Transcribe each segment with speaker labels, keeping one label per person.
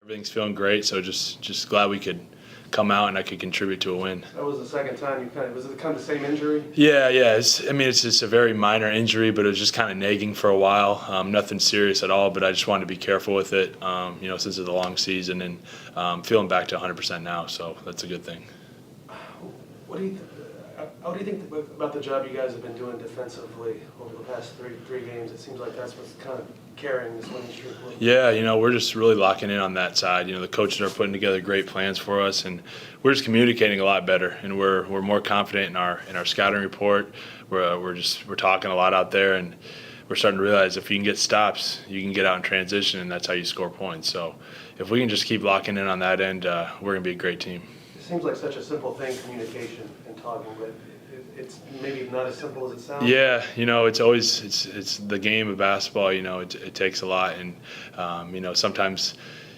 Speaker 1: Everything's feeling great, so just glad we could come out and I could contribute to a win.
Speaker 2: That was the second time was it kind of the same injury?
Speaker 1: Yeah. It's just a very minor injury, but it was just kind of nagging for a while. Nothing serious at all, but I just wanted to be careful with it, since it's a long season, and feeling back to 100% now, so that's a good thing.
Speaker 2: What do you think about the job you guys have been doing defensively over the past three games? It seems like that's what's kind of carrying this winning streak.
Speaker 1: Yeah, we're just really locking in on that side. The coaches are putting together great plans for us, and we're just communicating a lot better, and we're more confident in our scouting report. We're talking a lot out there, and we're starting to realize if you can get stops, you can get out in transition, and that's how you score points. So if we can just keep locking in on that end, we're going to be a great team.
Speaker 2: It seems like such a simple thing, communication and talking, but it's maybe not as simple as it sounds.
Speaker 1: Yeah, it's the game of basketball. It takes a lot, and sometimes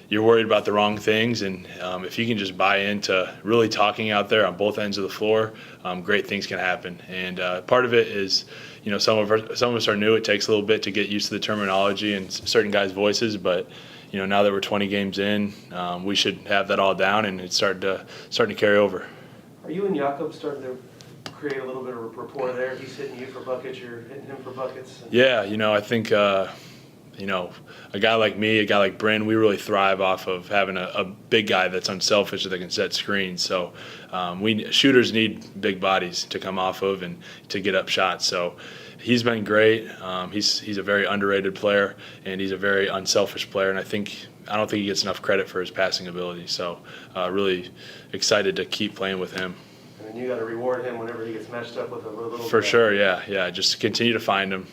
Speaker 1: you're worried about the wrong things, and if you can just buy into really talking out there on both ends of the floor, great things can happen. And part of it is, some of us are new. It takes a little bit to get used to the terminology and certain guys' voices, but now that we're 20 games in, we should have that all down, and it's starting to carry over.
Speaker 2: Are you and Jakob starting to create a little bit of rapport there? He's hitting you for buckets, you're hitting him for buckets.
Speaker 1: Yeah, I think a guy like me, a guy like Bryn, we really thrive off of having a big guy that's unselfish that can set screens. So shooters need big bodies to come off of and to get up shots. So he's been great. He's a very underrated player, and he's a very unselfish player. And I don't think he gets enough credit for his passing ability. So really excited to keep playing with him.
Speaker 2: And you got to reward him whenever he gets matched up with a little.
Speaker 1: For sure, yeah. Just continue to find him.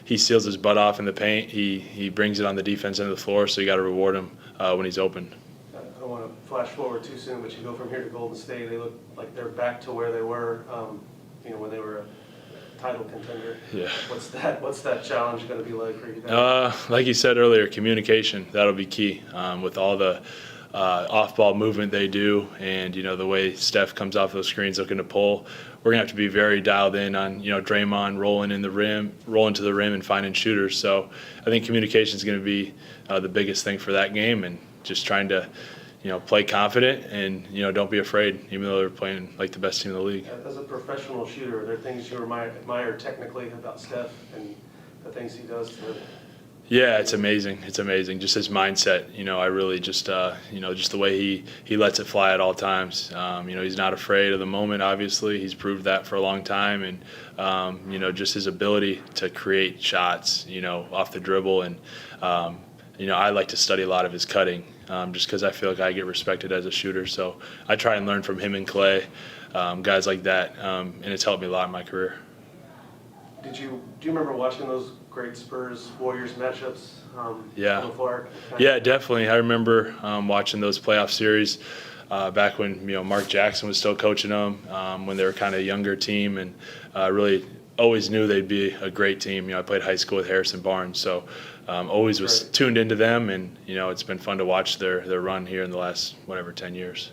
Speaker 1: He steals his butt off in the paint. He brings it on the defense end of the floor. So you got to reward him when he's open.
Speaker 2: I don't want to flash forward too soon, but you go from here to Golden State. They look like they're back to where they were, when they were a title contender.
Speaker 1: Yeah.
Speaker 2: What's that challenge going to be like for you guys?
Speaker 1: Like you said earlier, communication. That'll be key with all the off-ball movement they do, and the way Steph comes off those screens looking to pull. We're gonna have to be very dialed in on Draymond rolling to the rim and finding shooters. So I think communication is going to be the biggest thing for that game, and just trying to play confident and don't be afraid, even though they're playing like the best team in the league.
Speaker 2: As a professional shooter, are there things you admire technically about Steph and the things he does to?
Speaker 1: Yeah, it's amazing. It's amazing. Just his mindset. I really just the way he lets it fly at all times. He's not afraid of the moment. Obviously, he's proved that for a long time, and just his ability to create shots. Off the dribble, and I like to study a lot of his cutting, just because I feel like I get respected as a shooter. So I try and learn from him and Clay, guys like that, and it's helped me a lot in my career.
Speaker 2: Do you remember watching those great Spurs-Warriors matchups?
Speaker 1: Yeah.
Speaker 2: On the floor?
Speaker 1: Yeah, definitely. I remember watching those playoff series back when Mark Jackson was still coaching them, when they were kind of a younger team, and really always knew they'd be a great team. I played high school with Harrison Barnes, so always was tuned into them, and it's been fun to watch their run here in the last 10 years.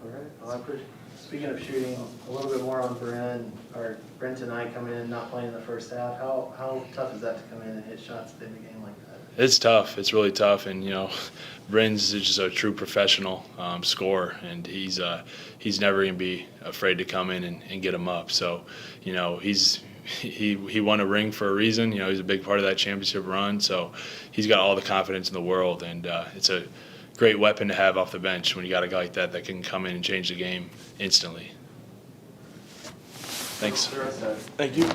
Speaker 2: All right. Well, I appreciate.
Speaker 3: Speaking of shooting, a little bit more on Brent and I coming in, not playing in the first half. How tough is that to come in and hit shots in a game like that?
Speaker 1: It's tough. It's really tough, and Bryn's is just a true professional scorer, and he's never gonna be afraid to come in and get him up. So he won a ring for a reason. He's a big part of that championship run. So he's got all the confidence in the world, and it's a great weapon to have off the bench when you got a guy like that can come in and change the game instantly. Thanks.
Speaker 2: Sure.
Speaker 1: Thank you.